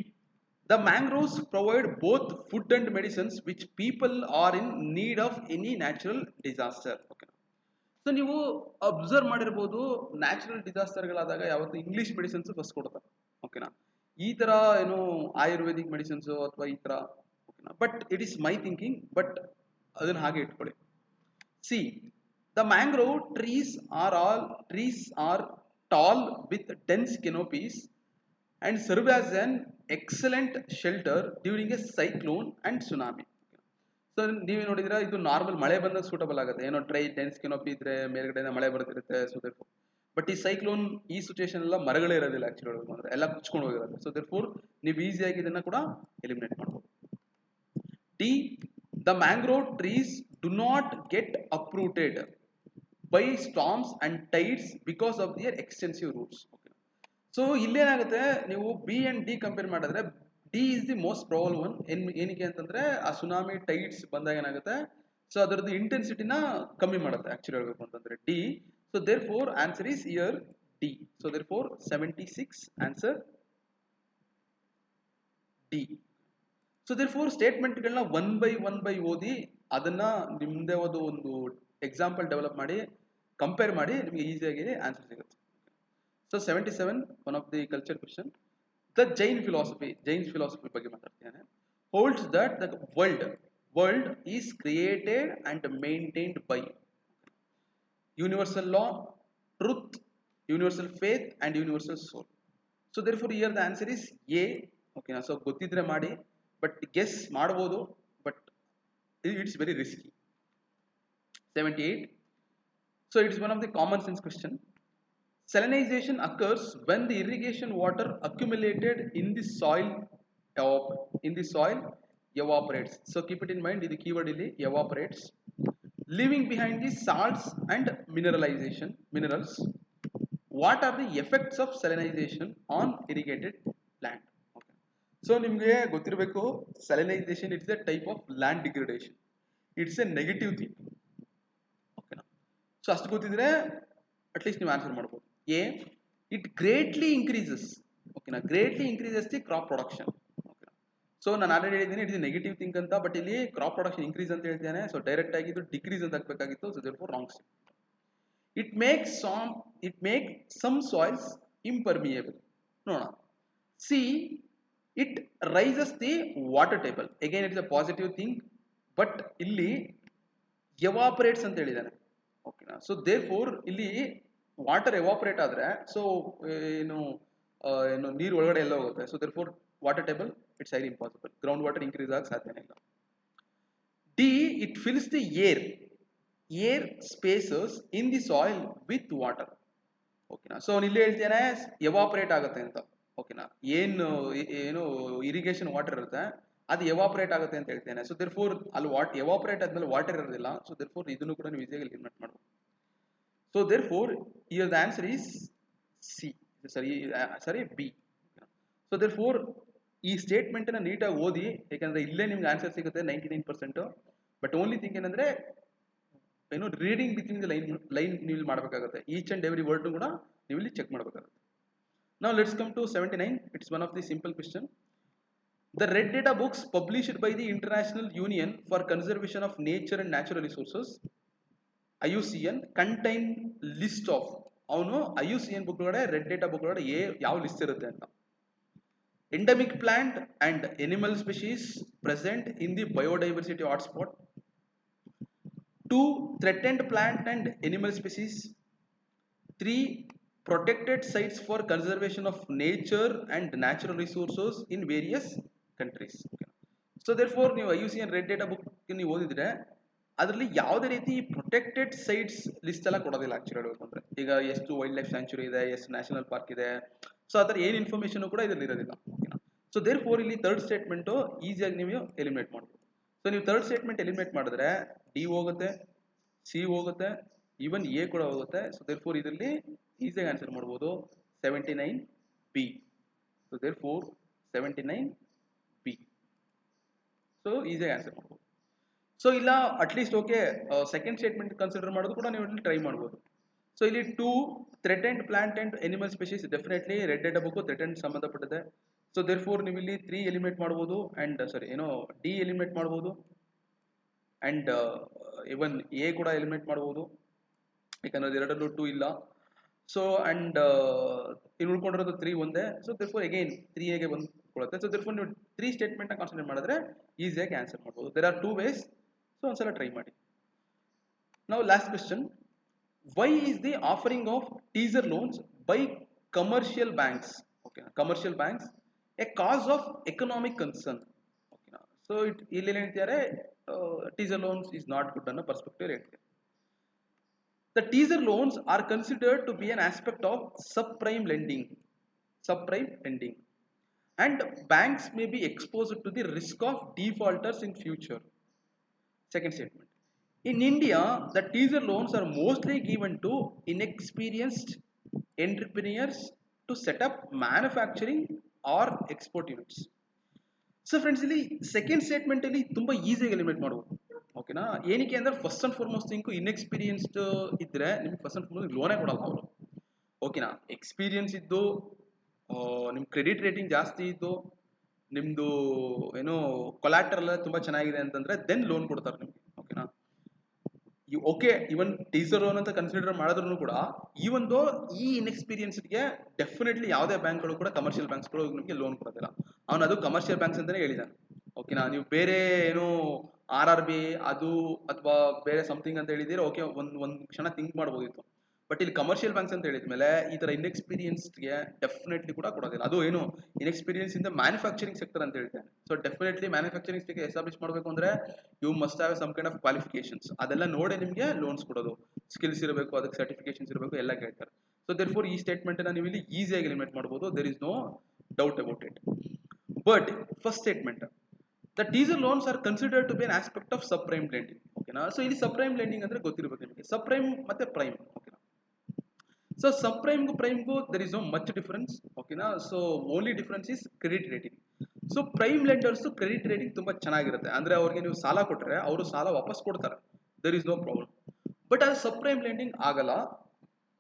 the mangroves provide both food and medicines which people are in need of any natural disaster. Okay. So ನೀವು observe ಮಾಡಿರ್ಬೋದು, ನ್ಯಾಚುರಲ್ ಡಿಸಾಸ್ಟರ್ಗಳಾದಾಗ ಯಾವತ್ತು ಇಂಗ್ಲಿಷ್ ಮೆಡಿಸಿನ್ಸ್ ಫಸ್ಟ್ ಕೊಡ್ತಾರೆ. ಓಕೆನಾ. ಈ ತರ ಏನು ಆಯುರ್ವೇದಿಕ್ ಮೆಡಿಸಿನ್ಸ್ ಅಥವಾ ಈ ತರ. ಓಕೆನಾ. But it is my thinking, but ಅದನ್ನ ಹಾಗೆ ಇಟ್ಕೊಳ್ಳಿ. C, the mangrove trees are tall with dense canopies and serve as an excellent shelter during a cyclone and tsunami. So ನೀವು ನೋಡಿದ್ರೆ ಇದು ನಾರ್ಮಲ್ ಮಳೆ ಬಂದಾಗ ಸೂಟಬಲ್ ಆಗುತ್ತೆ, ಏನೋ ಟ್ರೈ ಡೆನ್ಸ್ ಕೆನೋಪಿ ಇದ್ರೆ ಮೇಲ್ಗಡೆ ಮಳೆ ಬರ್ತಿರುತ್ತೆ. ಸೊ ದೇರ್ಫೋರ್ ಬಟ್ ಈ ಸೈಕ್ಲೋನ್ ಈ ಸಿಚುವೇಶನ್ ಎಲ್ಲ ಮರಗಳೇ ಇರೋದಿಲ್ಲ ಆಕ್ಚುಲಿ ಅಂದ್ರೆ ಎಲ್ಲ ಕುಚ್ಕೊಂಡು ಹೋಗಿರುತ್ತೆ. ಸೊ ದೇರ್ಫೋರ್ ನೀವು ಈಸಿಯಾಗಿ ಇದನ್ನ ಕೂಡ ಎಲಿಮಿನೇಟ್ ಮಾಡ್ಬೋದು. D, the mangrove trees do not get uprooted by storms and tides because of their extensive roots. Okay. So ಇಲ್ಲೇನಾಗುತ್ತೆ, ನೀವು ಬಿ ಅಂಡ್ ಡಿ ಕಂಪೇರ್ ಮಾಡಿದ್ರೆ D is the most probable one. ಏನಕ್ಕೆ ಅಂತಂದ್ರೆ ಆ ಸುನಾಮಿ ಟೈಡ್ಸ್ ಬಂದಾಗ ಏನಾಗುತ್ತೆ, so ಅದರದ್ದು ಇಂಟೆನ್ಸಿಟಿನ ಕಮ್ಮಿ ಮಾಡುತ್ತೆ ಆಕ್ಚುಲಿ ಹೇಳ್ಬೇಕು ಅಂತಂದ್ರೆ D. So therefore answer is here D. So therefore 76 answer D. So therefore ಸ್ಟೇಟ್ಮೆಂಟ್ಗಳನ್ನ ಒನ್ ಬೈ ಓದಿ ಅದನ್ನ ನಿಮ್ದೇ ಒಂದು ಎಕ್ಸಾಂಪಲ್ ಡೆವಲಪ್ ಮಾಡಿ ಕಂಪೇರ್ ಮಾಡಿ ನಿಮಗೆ ಈಸಿಯಾಗಿ ಆನ್ಸರ್ ಸಿಗುತ್ತೆ. So 77 one of the culture question. The Jain philosophy ಬಗ್ಗೆ ಮಾತಾಡ್ತೇನೆ. Holds that the world is created and maintained by universal law, truth, universal faith and universal soul. So therefore here the answer is A. Okay, so ಗೊತ್ತಿದ್ರೆ ಮಾಡಿ, but guess ಮಾಡಬಹುದು, but it's very risky. 78. So it is one of the common sense question. Salinization occurs when the irrigation water accumulated in the soil evaporates. So keep it in mind, the keyword ಇಲ್ಲಿ evaporates, leaving behind the salts and minerals. What are the effects of salinization on irrigated land? Okay. So ನಿಮಗೆ ಗೊತ್ತಿರಬೇಕು, salinization is a type of land degradation. It's a negative thing. ಓಕೆನಾ? So ಅಷ್ಟು ಗೊತ್ತಿದ್ರೆ at least ನೀವು answer ಮಾಡ್ಬೋದು. A, it greatly increases. ಓಕೆನಾ, greatly increases the crop production. ಓಕೆನಾ, so ನಾನು ಆಲ್ರೆಡಿ ಹೇಳಿದ್ದೀನಿ ಇಟ್ ಇಸ್ ನೆಗೆಟಿವ್ ಥಿಂಗ್ ಅಂತ, ಬಟ್ ಇಲ್ಲಿ ಕ್ರಾಪ್ ಪ್ರೊಡಕ್ಷನ್ ಇನ್ಕ್ರೀಸ್ ಅಂತ ಹೇಳ್ತೇನೆ. ಸೊ ಡೈರೆಕ್ಟ್ ಆಗಿ ಇದು ಡಿಕ್ರೀಸ್ ಅಂತ ಹಾಕಬೇಕಾಗಿತ್ತು. So therefore wrong step. It makes some soils impermeable. ನೋಡೋಣ. C, it raises the water table. Again it is a positive thing, but ಇಲ್ಲಿ evaporates ಅಂತ ಹೇಳಿದಾನೆ. ಓಕೆನಾ, ಸೊ ದೇರ್ಫೋರ್ ಇಲ್ಲಿ ವಾಟರ್ ಎವಾಪರೇಟ್ ಆದ್ರೆ ಸೊ ಏನು ನೀರು ಒಳಗಡೆ ಎಲ್ಲ ಹೋಗುತ್ತೆ. So therefore water table it's highly impossible. Ground water increase ಆಗಕ್ಕೆ ಸಾಧ್ಯನೇ ಇಲ್ಲ. D, it fills the air spaces in the soil with water. ಓಕೆನಾ, ಸೊ ಇಲ್ಲಿ ಹೇಳ್ತೇನೆ ಎವಾಪರೇಟ್ ಆಗುತ್ತೆ ಅಂತ. ಓಕೆನಾ, ಏನು ಇರಿಗೇಷನ್ ವಾಟರ್ ಇರುತ್ತೆ ಅದು ಎವಾಪರೇಟ್ ಆಗುತ್ತೆ ಅಂತ ಹೇಳ್ತೇನೆ. ಸೊ ದೇರ್ಫೋರ್ ಅಲ್ಲಿ ಎವಾಪರೇಟ್ ಆದ್ಮೇಲೆ ವಾಟರ್ ಇರೋದಿಲ್ಲ. ಸೊ ದೇರ್ಫೋರ್ ಇದನ್ನು ಕೂಡ ನೀವು ಈಸಿಯಾಗಿ ಎಲಿಮಿನೇಟ್ ಮಾಡಬಹುದು. So therefore your answer is C, sorry B. So therefore ಈ ಸ್ಟೇಟ್ಮೆಂಟ್ ನ ನೀಟಾಗಿ ಓದಿ, ಯಾಕಂದ್ರೆ ಇಲ್ಲೇ ನಿಮ್ಗೆ ಆನ್ಸರ್ ಸಿಗುತ್ತೆ 99%. ಬಟ್ ಓನ್ಲಿ ಥಿಂಗ್ ಏನಂದ್ರೆ ಏನು ರೀಡಿಂಗ್ ಬಿಟ್ವೀನ್ ದ ಲೈನ್ ನೀವು ಮಾಡಬೇಕಾಗುತ್ತೆ. ಈಚ್ ಅಂಡ್ ಎವ್ರಿ ವರ್ಡ್ ಕೂಡ ನೀವು ಇಲ್ಲಿ ಚೆಕ್ ಮಾಡಬೇಕಾಗುತ್ತೆ. Now let's come to 79. It's one of the simple question. The red data books published by the International Union for Conservation of Nature and Natural Resources, IUCN, contain list of ಅವನು IUCN book ಒಳಗಡೆ red data book ಒಳಗಡೆ ಯಾವ list ಇರುತ್ತೆ ಅಂತ. Endemic plant and animal species present in the biodiversity hotspot. 2, threatened plant and animal species. 3, protected sites for conservation of nature and natural resources in various countries. So therefore ನೀವು IUCN red data book ನೀವು ಓದಿದ್ರೆ ಅದರಲ್ಲಿ ಯಾವುದೇ ರೀತಿ protected sites list ಎಲ್ಲ ಕೊಡೋದಿಲ್ಲ. Actually ಹೇಳ್ಬೇಕಂದ್ರೆ ಈಗ ಎಷ್ಟು ವೈಲ್ಡ್ ಲೈಫ್ ಸ್ಯಾಂಚುರಿ ಇದೆ, ಎಷ್ಟು ನ್ಯಾಷನಲ್ ಪಾರ್ಕ್ ಇದೆ, ಸೊ ಆ ಥರ ಏನು ಇನ್ಫಾರ್ಮೇಷನ್ ಕೂಡ ಇದರಲ್ಲಿ ಇರೋದಿಲ್ಲ. ಸೊ ದೇರ್ಫೋರ್ ಇಲ್ಲಿ ಥರ್ಡ್ ಸ್ಟೇಟ್ಮೆಂಟು ಈಸಿಯಾಗಿ ನೀವು ಎಲಿಮಿನೇಟ್ ಮಾಡ್ಬೋದು. ಸೊ ನೀವು ಥರ್ಡ್ ಸ್ಟೇಟ್ಮೆಂಟ್ ಎಲಿಮಿನೇಟ್ ಮಾಡಿದ್ರೆ ಡಿ ಹೋಗುತ್ತೆ, ಸಿ ಹೋಗುತ್ತೆ, ಈವನ್ ಎ ಕೂಡ ಹೋಗುತ್ತೆ. ಸೊ ದೇರ್ಫೋರ್ ಇದರಲ್ಲಿ ಈಸಿಯಾಗಿ ಆನ್ಸರ್ ಮಾಡ್ಬೋದು 79 B. So therefore 79 B. So ಈಸಿಯಾಗಿ ಆನ್ಸರ್ ಮಾಡ್ಬೋದು. ಸೊ ಇಲ್ಲ at least okay second statement consider ಮಾಡೋದು ಕೂಡ ನೀವು ಇಲ್ಲಿ ಟ್ರೈ ಮಾಡ್ಬೋದು. ಸೊ ಇಲ್ಲಿ 2, threatened plant and animal species, definitely red data book threatened ಸಂಬಂಧಪಟ್ಟಿದೆ. ಸೊ ದೇರ್ಫೋರ್ ನೀವು ಇಲ್ಲಿ 3 ಎಲಿಮಿನೇಟ್ ಮಾಡ್ಬೋದು ಅಂಡ್ ಡಿ ಎಲಿಮಿನೇಟ್ ಮಾಡ್ಬೋದು ಅಂಡ್ ಇವನ್ ಎ ಕೂಡ ಎಲಿಮಿನೇಟ್ ಮಾಡ್ಬೋದು, ಯಾಕಂದ್ರೆ ಎರಡರಲ್ಲೂ 2 ಇಲ್ಲ. ಸೊ ಅಂಡ್ ಇಲ್ಲಿ ಉಳ್ಕೊಂಡಿರೋದು 3 ಒಂದೇ. ಸೊ ದೇರ್ಫೋರ್ ಅಗೈನ್ 3 ಬಂದ್ಕೊಳ್ಳುತ್ತೆ. ಸೊ ದೇರ್ಫೋರ್ ನೀವು 3 ಸ್ಟೇಟ್ಮೆಂಟ್ ನ ಕಾನ್ಸಂಟ್ರೇಟ್ ಮಾಡಿದ್ರೆ ಈಸಿಯಾಗಿ ಆನ್ಸರ್ ಮಾಡ್ಬೋದು. There are 2 ways. ಸೊ ಒಂದ್ಸಲ ಟ್ರೈ ಮಾಡಿ. ನಾವು last question, why is the offering of teaser loans by commercial banks, ಓಕೆನಾ, commercial banks a cause of economic concern. ಓಕೆನಾ, ಸೊ ಇಲ್ಲಿ ಏನು ಹೇಳ್ತಿದ್ದಾರೆ, teaser loans is not good ಅನ್ನೋ ಪರ್ಸ್ಪೆಕ್ಟಿವ್ ಹೇಳ್ತಾರೆ. The teaser loans are considered to be an aspect of subprime lending, and banks may be exposed to the risk of defaulters in future. Second statement, in India the teaser loans are mostly given to inexperienced entrepreneurs to set up manufacturing or export units. So friends ಇಲ್ಲಿ second statement ಅಲ್ಲಿ ತುಂಬಾ ಈಸಿಯಾಗಿ eliminate ಮಾಡ್ಬೋದು. ಓಕೆನಾ, ಏನಕ್ಕೆ ಅಂದ್ರೆ first and foremost thing ಇನ್ಎಕ್ಸ್ಪೀರಿಯನ್ಸ್ಡ್ ಇದ್ರೆ ನಿಮ್ಗೆ ಫಸ್ಟ್ ಅಂಡ್ ಫಾರ್ಮೋಸ್ಟ್ ಲೋನೇ ಕೊಡಲ್ಲ ಅವರು. ಓಕೆನಾ, ಎಕ್ಸ್ಪೀರಿಯನ್ಸ್ ಇದ್ದು ನಿಮ್ ಕ್ರೆಡಿಟ್ ರೇಟಿಂಗ್ ಜಾಸ್ತಿ ಇದ್ದು ನಿಮ್ದು ಕೊಲಾಟ್ರಲ್ ತುಂಬಾ ಚೆನ್ನಾಗಿದೆ ಅಂತಂದ್ರೆ ದೆನ್ ಲೋನ್ ಕೊಡ್ತಾರೆ ನಿಮ್ಗೆ. ಓಕೆನಾ, ಓಕೆ ಇವನ್ ಟೀಸರ್ ಲೋನ್ ಅಂತ ಕನ್ಸಿಡರ್ ಮಾಡಿದ್ರು ಕೂಡ ಈವನ್ ದೋ ಈ ಇನ್ಎಕ್ಸ್ಪೀರಿಯನ್ಸ್ಗೆ ಡೆಫಿನೆಟ್ಲಿ ಯಾವುದೇ ಬ್ಯಾಂಕ್ಗಳು ಕೂಡ ಕಮರ್ಷಿಯಲ್ ಬ್ಯಾಂಕ್ಸ್ಗಳು ನಿಮಗೆ ಲೋನ್ ಕೊಡೋದಿಲ್ಲ. ಅವನು ಅದು ಕಮರ್ಷಿಯಲ್ ಬ್ಯಾಂಕ್ಸ್ ಅಂತಾನೆ ಹೇಳಿದಾನೆ. ಓಕೆನಾ, ನೀವು ಬೇರೆ RRB ಅದು ಅಥವಾ ಬೇರೆ ಸಮಥಿಂಗ್ ಅಂತ ಹೇಳಿದ್ರೆ ಓಕೆ ಒಂದ್ ಕ್ಷಣ ಥಿಂಕ್ ಮಾಡ್ಬೋದಿತ್ತು. ಬಟ್ ಇಲ್ಲಿ ಕಮರ್ಷಿಯಲ್ ಬ್ಯಾಂಕ್ಸ್ ಅಂತ ಹೇಳಿದ್ಮೇಲೆ ಈ ತರ ಇನ್ಎಕ್ಸ್ಪೀರಿಯನ್ಸ್ಗೆ ಡೆಫಿನೆಟ್ಲಿ ಕೂಡ ಕೊಡೋದಿಲ್ಲ. ಅದು ಇನ್ಎಕ್ಸ್ಪೀರಿಯನ್ಸ್ ಇಂದ ಮ್ಯಾನುಫ್ಯಾಕ್ಚರಿಂಗ್ ಸೆಕ್ಟರ್ ಅಂತ ಹೇಳ್ತೇನೆ. So definitely manufacturing sector establish ಮಾಡಬೇಕು ಅಂದ್ರೆ you must have some kind of qualifications. ಅದೆಲ್ಲ ನೋಡಿ ನಿಮಗೆ ಲೋನ್ಸ್ ಕೊಡೋದು, ಸ್ಕಿಲ್ಸ್ ಇರಬೇಕು, ಅದಕ್ಕೆ ಸರ್ಟಿಫಿಕೇಶನ್ಸ್ ಇರಬೇಕು, ಎಲ್ಲ ಕೇಳ್ತಾರೆ. ಸೊ ದೇರ್ಫೋರ್ ಈ ಸ್ಟೇಟ್ಮೆಂಟ್ ನ ನೀವು ಇಲ್ಲಿ ಈಸಿಯಾಗಿ ಎಲಿಮಿನೇಟ್ ಮಾಡಬಹುದು. There is no doubt about it. But first statement, The teaser loans are considered to be an aspect of subprime lending. ಓಕೆನಾ. ಸೊ ಇಲ್ಲಿ ಸಬ್ಪ್ರೈಮ್ ಲೆಂಡಿಂಗ್ ಅಂದ್ರೆ ಗೊತ್ತಿರಬೇಕು ನಿಮಗೆ, ಸಬ್ಪ್ರೈಮ್ ಮತ್ತೆ ಪ್ರೈಮ್. ಓಕೆನಾ. ಸೊ ಸಬ್ಪ್ರೈಮ್ಗೂ ಪ್ರೈಮ್ಗೂ there is no much difference. ಓಕೆನಾ. So only difference is credit rating. So prime lenders credit rating ತುಂಬಾ ಚೆನ್ನಾಗಿರುತ್ತೆ, ಅಂದ್ರೆ ಅವ್ರಿಗೆ ನೀವು ಸಾಲ ಕೊಟ್ಟರೆ ಅವರು ಸಾಲ ವಾಪಸ್ ಕೊಡ್ತಾರೆ, there is no problem. But ಅದು ಸಬ್ಪ್ರೈಮ್ ಲೆಂಡಿಂಗ್ ಆಗಲ್ಲ.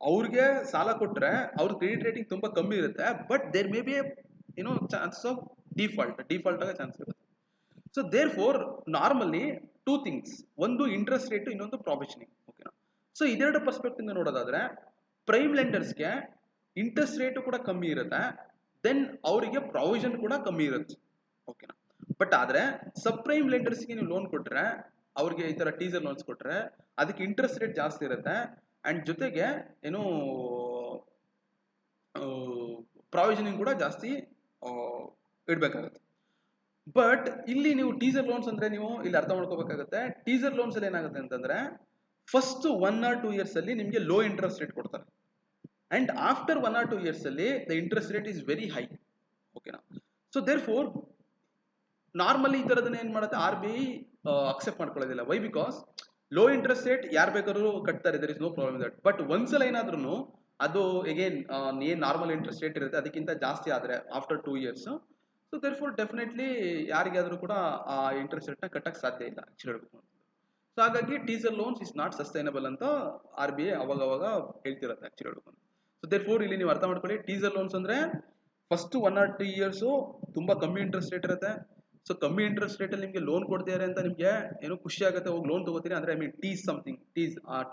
ಅವ್ರಿಗೆ ಸಾಲ ಕೊಟ್ಟರೆ ಅವ್ರ ಕ್ರೆಡಿಟ್ ರೇಟಿಂಗ್ ತುಂಬಾ ಕಮ್ಮಿ ಇರುತ್ತೆ, but there may be chances of default ಆಗೋ ಚಾನ್ಸ್ ಇರುತ್ತೆ. So therefore normally two things, ಒಂದು ಇಂಟ್ರೆಸ್ಟ್ ರೇಟ್, ಇನ್ನೊಂದು ಪ್ರಾವಿಷನಿಂಗ್. ಓಕೆನಾ. ಸೊ ಇದೆರಡು ಪರ್ಸ್ಪೆಕ್ಟಿವ್ ಇಂದ ನೋಡೋದಾದ್ರೆ ಪ್ರೈಮ್ ಲೆಂಡರ್ಸ್ಗೆ ಇಂಟ್ರೆಸ್ಟ್ ರೇಟು ಕೂಡ ಕಮ್ಮಿ ಇರುತ್ತೆ, ದೆನ್ ಅವರಿಗೆ ಪ್ರಾವಿಷನ್ ಕೂಡ ಕಮ್ಮಿ ಇರುತ್ತೆ. ಓಕೆನಾ. ಬಟ್ ಆದ್ರೆ ಸಬ್ ಪ್ರೈಮ್ ಲೆಂಡರ್ಸ್ಗೆ ನೀವು ಲೋನ್ ಕೊಟ್ಟರೆ, ಅವ್ರಿಗೆ ಈ ತರ ಟೀಸರ್ ಲೋನ್ಸ್ ಕೊಟ್ಟರೆ ಅದಕ್ಕೆ ಇಂಟ್ರೆಸ್ಟ್ ರೇಟ್ ಜಾಸ್ತಿ ಇರುತ್ತೆ, ಅಂಡ್ ಜೊತೆಗೆ ಏನು ಪ್ರಾವಿಷನಿಂಗ್ ಕೂಡ ಜಾಸ್ತಿ ಇಡಬೇಕಾಗುತ್ತೆ. ಬಟ್ ಇಲ್ಲಿ ನೀವು ಟೀಸರ್ ಲೋನ್ಸ್ ಅಂದ್ರೆ ನೀವು ಇಲ್ಲಿ ಅರ್ಥ ಮಾಡ್ಕೋಬೇಕಾಗುತ್ತೆ, ಟೀಸರ್ ಲೋನ್ಸ್ ಅಲ್ಲಿ ಏನಾಗುತ್ತೆ ಅಂತಂದ್ರೆ ಫಸ್ಟ್ 1 or 2 years ಅಲ್ಲಿ ನಿಮಗೆ ಲೋ ಇಂಟ್ರೆಸ್ಟ್ ರೇಟ್ ಕೊಡ್ತಾರೆ, ಅಂಡ್ ಆಫ್ಟರ್ 1 or 2 years ಅಲ್ಲಿ the interest rate is very high. ಓಕೆನಾ. ಸೊ ದೇರ್ ಫೋರ್ ನಾರ್ಮಲಿ ಈ ತರದನ್ನ ಏನ್ ಮಾಡುತ್ತೆ RBI ಅಕ್ಸೆಪ್ಟ್ ಮಾಡ್ಕೊಳ್ಳೋದಿಲ್ಲ. Why? Because low interest rate ಯಾರು ಬೇಕಾದ್ರೂ ಕಟ್ತಾರೆ, there is no problem that. But ಒಂದ್ಸಲ ಏನಾದ್ರೂ ಅದು ಅಗೇನ್ ಏನ್ ನಾರ್ಮಲ್ ಇಂಟ್ರೆಸ್ಟ್ ರೇಟ್ ಇರುತ್ತೆ ಅದಕ್ಕಿಂತ ಜಾಸ್ತಿ ಆದ್ರೆ after 2 years, so therefore definitely ಯಾರಿಗಾದ್ರೂ ಕೂಡ ಆ ಇಂಟ್ರೆಸ್ಟ್ ರೇಟ್ನ ಕಟ್ಟಕ್ಕೆ ಸಾಧ್ಯ ಇಲ್ಲ ಆಕ್ಚುಲಿ ಹೇಳ್ಬೇಕು. ಸೊ ಹಾಗಾಗಿ teaser loans is not sustainable ಅಂತ RBI ಅವಾಗ ಹೇಳ್ತಿರುತ್ತೆ ಆಕ್ಚುಲಿ ಹೇಳ್ಬೇಕು. ಸೊ ದೇರ್ ಫೋರ್ ಇಲ್ಲಿ ನೀವು ಅರ್ಥ ಮಾಡ್ಕೊಳ್ಳಿ, ಟೀಸರ್ ಲೋನ್ಸ್ ಅಂದ್ರೆ ಫಸ್ಟ್ 1 or 2 years ತುಂಬಾ ಕಮ್ಮಿ ಇಂಟ್ರೆಸ್ಟ್ ರೇಟ್ ಇರುತ್ತೆ. ಸೊ ಕಮ್ಮಿ ಇಂಟ್ರೆಸ್ಟ್ ರೇಟ್ ಅಲ್ಲಿ ನಿಮಗೆ ಲೋನ್ ಕೊಡ್ತಿದ್ದಾರೆ ಅಂತ ನಿಮಗೆ ಏನೋ ಖುಷಿ ಆಗುತ್ತೆ, ಹೋಗಿ ಲೋನ್ ತಗೋತೀರಿ ಅಂದ್ರೆ I mean tease something,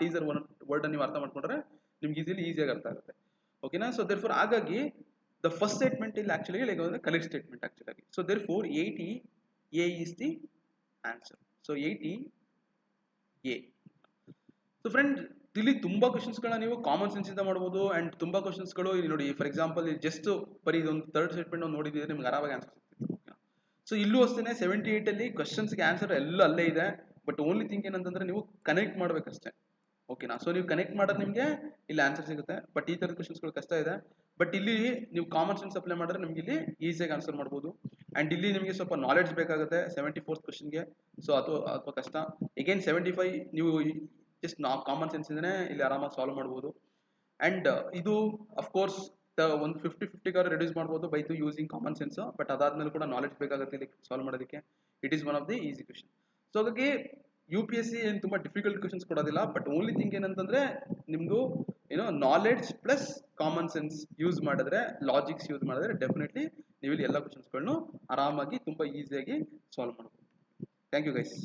teaser word ನೀವು ಅರ್ಥ ಮಾಡ್ಕೊಂಡ್ರೆ ನಿಮ್ಗೆ ಈಸಿಯಾಗಿ ಅರ್ಥ ಆಗುತ್ತೆ. ಓಕೆನಾ. ಸೊ ದೇರ್ ಫೋರ್ ಹಾಗಾಗಿ ದ ಫಸ್ಟ್ ಸ್ಟೇಟ್ಮೆಂಟ್ ಇಲ್ಲಿ actually correct statement actually. So therefore 80A is the answer. So 80A. So friend ಇಲ್ಲಿ ತುಂಬಾ ಕ್ವಶನ್ಸ್ ಗಳನ್ನ ನೀವು ಕಾಮನ್ ಸೆನ್ಸ್ ಇಂದ ಮಾಡಬಹುದು, ಅಂಡ್ ತುಂಬಾ ಕ್ವಶನ್ಸ್ ಗಳು ಇಲ್ಲಿ ನೋಡಿ, ಫಾರ್ ಎಕ್ಸಾಂಪಲ್ ಜಸ್ಟ್ ಬರೀ ಇದೊಂದು ಥರ್ಡ್ ಸ್ಟೇಟ್ಮೆಂಟ್ ನೋಡಿದ್ರೆ ನಿಮ್ಗೆ ಆರಾಮಾಗಿ ಆನ್ಸರ್ ಸಿಗ್ತಿತ್ತು. ಸೊ ಇಲ್ಲೂ ಅಷ್ಟೇ 78 ಅಲ್ಲಿ ಕ್ವಶನ್ಸ್ಗೆ ಆನ್ಸರ್ ಎಲ್ಲ ಅಲ್ಲೇ ಇದೆ, ಬಟ್ ಓನ್ಲಿ ಥಿಂಗ್ ಏನಂತಂದ್ರೆ ನೀವು ಕನೆಕ್ಟ್ ಮಾಡ್ಬೇಕಷ್ಟೇ. ಓಕೆನಾ. ಸೊ ನೀವು ಕನೆಕ್ಟ್ ಮಾಡೋದು ನಿಮಗೆ ಇಲ್ಲಿ ಆನ್ಸರ್ ಸಿಗುತ್ತೆ, ಬಟ್ ಈ ತರದ ಕ್ವಶನ್ಸ್ಗಳು ಕಷ್ಟ ಇದೆ. ಬಟ್ ಇಲ್ಲಿ ನೀವು ಕಾಮನ್ ಸೆನ್ಸ್ ಅಪ್ಲೈ ಮಾಡಿದ್ರೆ ನಿಮ್ಗೆ ಇಲ್ಲಿ ಈಸಿಯಾಗಿ ಆನ್ಸರ್ ಮಾಡ್ಬೋದು. ಅಂಡ್ ಇಲ್ಲಿ ನಿಮಗೆ ಸ್ವಲ್ಪ ನಾಲೆಡ್ಜ್ ಬೇಕಾಗುತ್ತೆ 74th ಕ್ವಶನ್ಗೆ, ಸೊ ಅದು ಅಥವಾ ಕಷ್ಟ. ಅಗೇನ್ 75 ನೀವು ಜಸ್ಟ್ ಕಾಮನ್ ಸೆನ್ಸ್ ಇಂದನೇ ಇಲ್ಲಿ ಆರಾಮಾಗಿ ಸಾಲ್ವ್ ಮಾಡ್ಬೋದು. ಅಂಡ್ ಇದು ಅಫ್ಕೋರ್ಸ್ ಒಂದು 50-50 ರೆಡ್ಯೂಸ್ ಮಾಡ್ಬೋದು by using common sense, but ಅದಾದ್ಮೇಲೆ ಕೂಡ ನಾಲೆಡ್ಜ್ ಬೇಕಾಗುತ್ತೆ ಇಲ್ಲಿ ಸಾಲ್ವ್ ಮಾಡೋದಕ್ಕೆ. It is one of the easy question. So ಹಾಗಾಗಿ UPSC ಏನು ತುಂಬಾ ಡಿಫಿಕಲ್ಟ್ ಕ್ವಶನ್ಸ್ ಕೊಡೋದಿಲ್ಲ, ಬಟ್ ಓನ್ಲಿ ಥಿಂಗ್ ಏನಂತಂದ್ರೆ ನಿಮ್ದು knowledge plus common sense use ಮಾಡಿದ್ರೆ, ಲಾಜಿಕ್ಸ್ ಯೂಸ್ ಮಾಡಿದ್ರೆ ಡೆಫಿನೆಟ್ಲಿ ನೀವು ಇಲ್ಲಿ ಎಲ್ಲ ಕ್ವಶನ್ಸ್ಗಳನ್ನು ಆರಾಮಾಗಿ ತುಂಬಾ ಈಸಿಯಾಗಿ ಸಾಲ್ವ್ ಮಾಡ್ಬೋದು. Thank you guys.